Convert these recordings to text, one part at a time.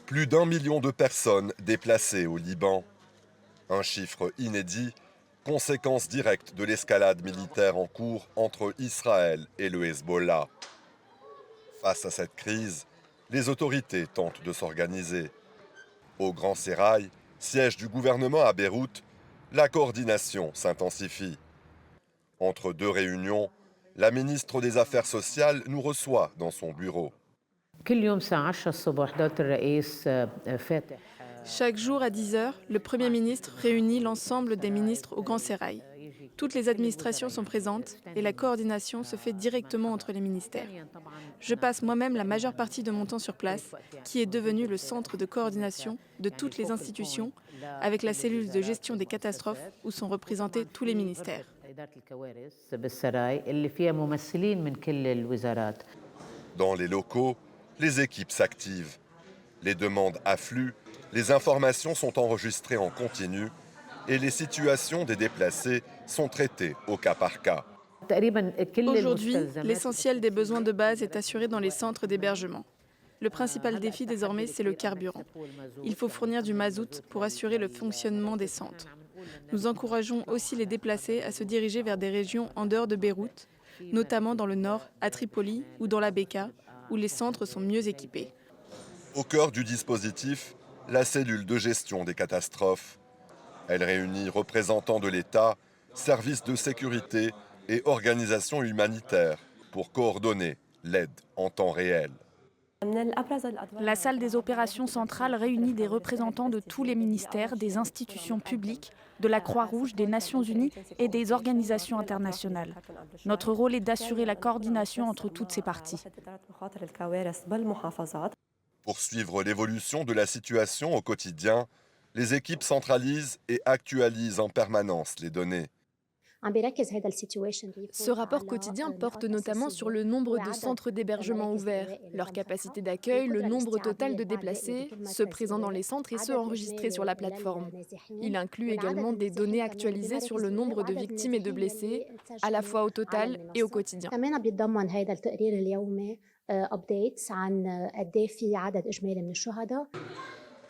Plus d'1 million de personnes déplacées au Liban. Un chiffre inédit, conséquence directe de l'escalade militaire en cours entre Israël et le Hezbollah. Face à cette crise, les autorités tentent de s'organiser. Au Grand Sérail, siège du gouvernement à Beyrouth, la coordination s'intensifie. Entre deux réunions, la ministre des Affaires sociales nous reçoit dans son bureau. Chaque jour à 10 heures, le Premier ministre réunit l'ensemble des ministres au Grand Sérail. Toutes les administrations sont présentes et la coordination se fait directement entre les ministères. Je passe moi-même la majeure partie de mon temps sur place, qui est devenu le centre de coordination de toutes les institutions, avec la cellule de gestion des catastrophes où sont représentés tous les ministères. Dans les locaux, les équipes s'activent. Les demandes affluent, les informations sont enregistrées en continu et les situations des déplacés sont traitées au cas par cas. Aujourd'hui, l'essentiel des besoins de base est assuré dans les centres d'hébergement. Le principal défi désormais, c'est le carburant. Il faut fournir du mazout pour assurer le fonctionnement des centres. Nous encourageons aussi les déplacés à se diriger vers des régions en dehors de Beyrouth, notamment dans le nord, à Tripoli ou dans la Bekaa, où les centres sont mieux équipés. Au cœur du dispositif, la cellule de gestion des catastrophes. Elle réunit représentants de l'État, services de sécurité et organisations humanitaires pour coordonner l'aide en temps réel. La salle des opérations centrales réunit des représentants de tous les ministères, des institutions publiques, de la Croix-Rouge, des Nations Unies et des organisations internationales. Notre rôle est d'assurer la coordination entre toutes ces parties. Pour suivre l'évolution de la situation au quotidien, les équipes centralisent et actualisent en permanence les données. Ce rapport quotidien porte notamment sur le nombre de centres d'hébergement ouverts, leur capacité d'accueil, le nombre total de déplacés, ceux présents dans les centres et ceux enregistrés sur la plateforme. Il inclut également des données actualisées sur le nombre de victimes et de blessés, à la fois au total et au quotidien.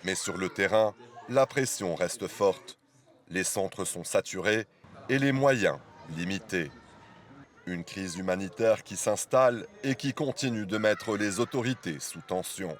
Mais sur le terrain, la pression reste forte. Les centres sont saturés et les moyens limités. Une crise humanitaire qui s'installe et qui continue de mettre les autorités sous tension.